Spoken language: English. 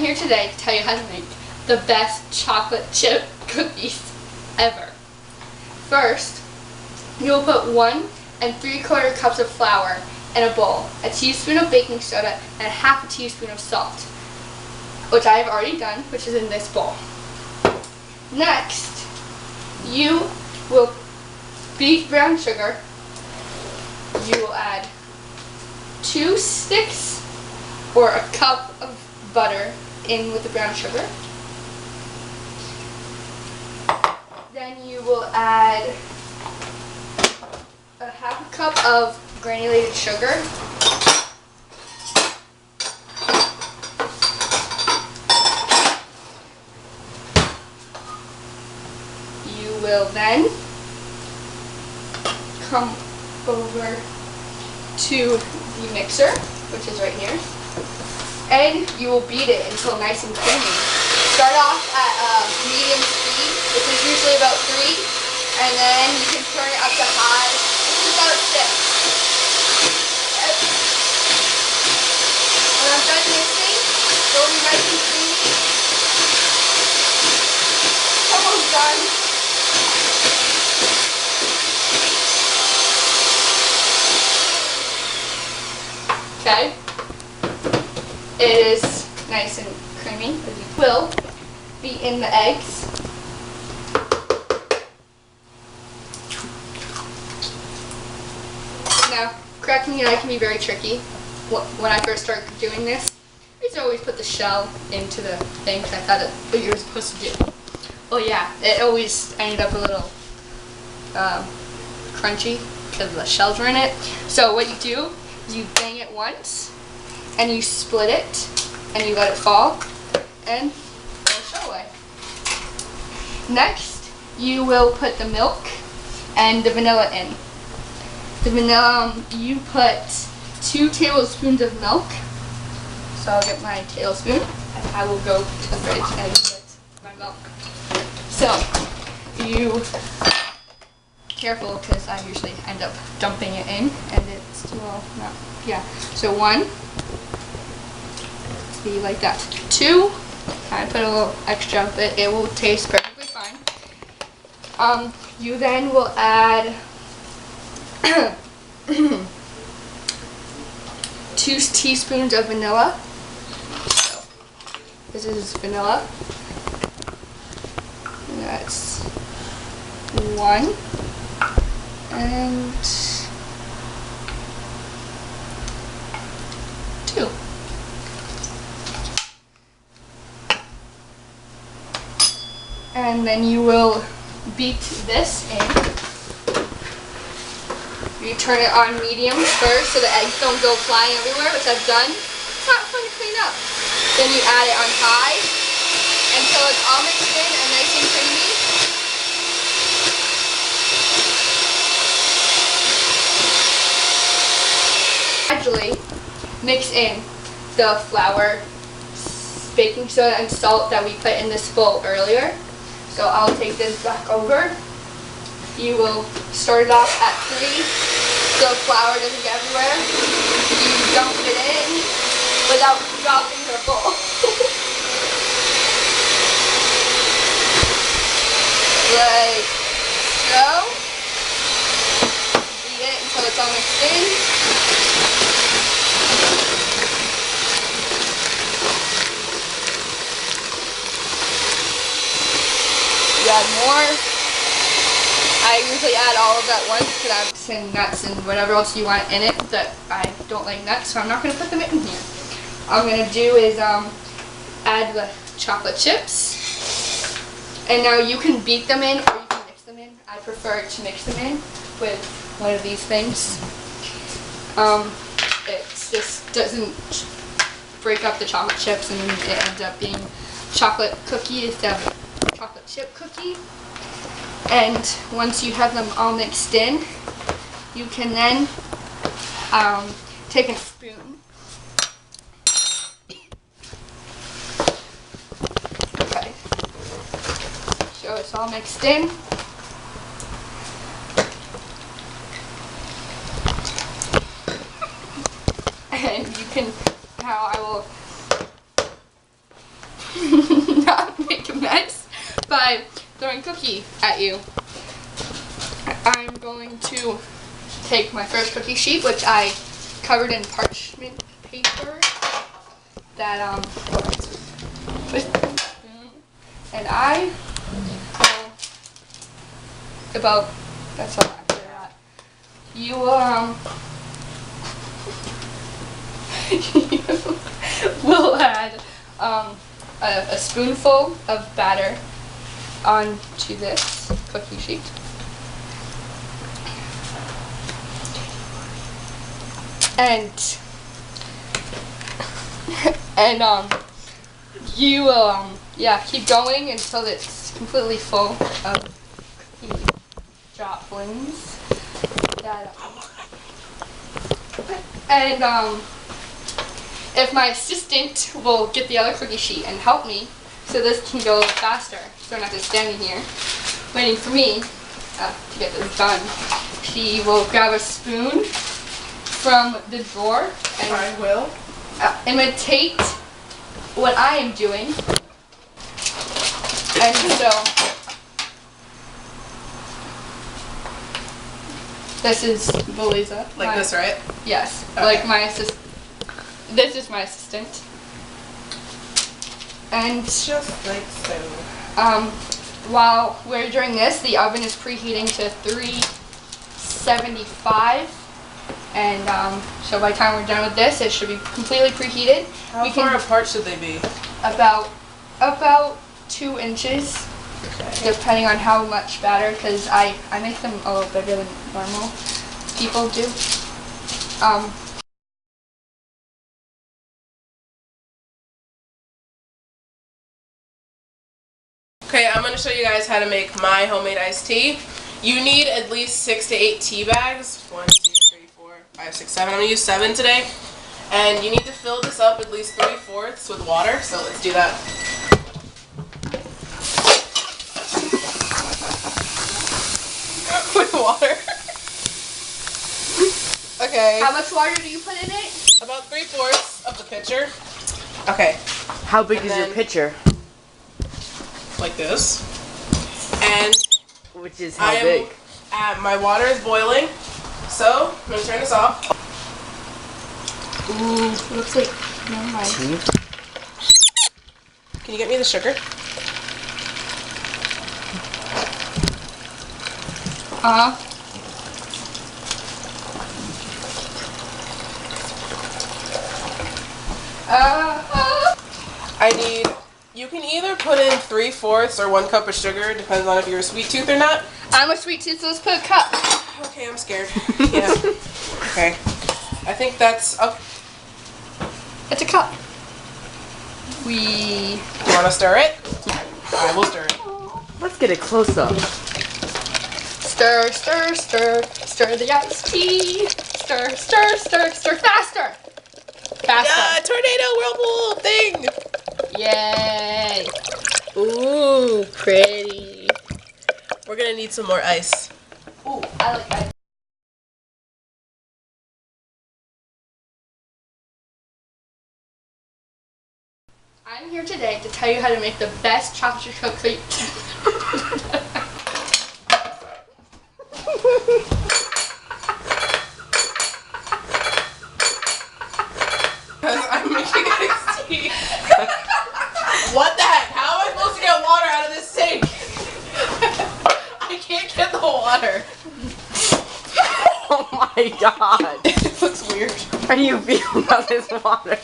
here today to tell you how to make the best chocolate chip cookies ever. First, you'll put 1 3/4 cups of flour in a bowl, a teaspoon of baking soda, and half a teaspoon of salt, which I have already done, which is in this bowl. Next, you will beat brown sugar. You will add 2 sticks or a cup of butter in with the brown sugar. Then you will add a half a cup of granulated sugar. You will then come over to the mixer, which is right here, and you will beat it until nice and creamy. Start off at medium speed, which is usually about 3, and then you can turn it up to high, which is about 6. When I'm done mixing, it will be nice and creamy. It's almost done. Okay, it is nice and creamy, as you will beat in the eggs. Now, cracking an egg can be very tricky. When I first started doing this, I used to always put the shell into the thing because I thought that's what you were supposed to do. Well, yeah, it always ended up a little crunchy because the shells were in it. So what you do, you bang it once, and you split it, and you let it fall, and throw the shell away. Next, you will put the milk and the vanilla in. The vanilla, you put 2 tablespoons of milk. So I'll get my tablespoon, and I will go to the fridge and put my milk. So, you careful because I usually end up dumping it in and it's well not yeah. So 1, see like that. 2, I put a little extra, but it will taste perfectly fine. You then will add 2 teaspoons of vanilla. So this is vanilla. And that's 1. And 2. And then you will beat this in. You turn it on medium first so the eggs don't go flying everywhere, which I've done. It's not fun to clean up. Then you add it on high until it's all mixed in and nice and creamy. Gradually mix in the flour, baking soda, and salt that we put in this bowl earlier. So I'll take this back over. You will start it off at 3 so the flour doesn't get everywhere. You dump it in without dropping your bowl. Like so. Beat it until it's all mixed in. You add more. I usually add all of that once because I have some nuts and whatever else you want in it, but I don't like nuts, so I'm not going to put them in here. All I'm going to do is add the chocolate chips, and now you can beat them in or you can mix them in. I prefer to mix them in with one of these things. It just doesn't break up the chocolate chips and it ends up being chocolate cookie instead of chocolate chip cookie. And once you have them all mixed in, you can then take a spoon. Okay. So it's all mixed in. And you can, now I will by throwing cookie at you. I'm going to take my first cookie sheet, which I covered in parchment paper. That and I will that's all after that. You will add a spoonful of batter onto this cookie sheet. And you will keep going until it's completely full of cookie droplings. And if my assistant will get the other cookie sheet and help me, so this can go faster, so I'm not just standing here waiting for me to get this done. She will grab a spoon from the drawer and I will imitate what I am doing. And so this is Veliza. Like this, right? Yes. Okay. Like my assistant. This is my assistant. And Just like so. While we're doing this, the oven is preheating to 375. And so by the time we're done with this, it should be completely preheated. How far apart should they be? About 2 inches, Okay. depending on how much batter, because I make them a little bigger than normal people do. Okay, I'm going to show you guys how to make my homemade iced tea. You need at least 6 to 8 tea bags. 1, 2, 3, 4, 5, 6, 7. I'm going to use 7 today. And you need to fill this up at least 3/4 with water. So let's do that. With water. Okay. How much water do you put in it? About 3/4 of the pitcher. Okay. How big And is your then- pitcher? Like this. And Which is how big? My water is boiling, so I'm going to turn this off. Ooh, looks like, never mind. Tea? Can you get me the sugar? I need, you can either put in 3/4 or 1 cup of sugar, depends on if you're a sweet tooth or not. I'm a sweet tooth, so let's put a cup. Okay, I'm scared. Yeah. Okay. I think that's, okay. It's a cup. We... Do you want to stir it? I will stir it. Let's get a close up. Stir, stir, stir, stir the iced tea. Stir, stir, stir, stir faster. Faster. Yeah, tornado whirlpool thing! Yay. Ooh, pretty. We're gonna need some more ice. Ooh, I like that. I'm here today to tell you how to make the best chocolate cookie. I'm making iced tea. What the heck? How am I supposed to get water out of this sink? I can't get the water. Oh my god. It looks weird. How do you feel about this water?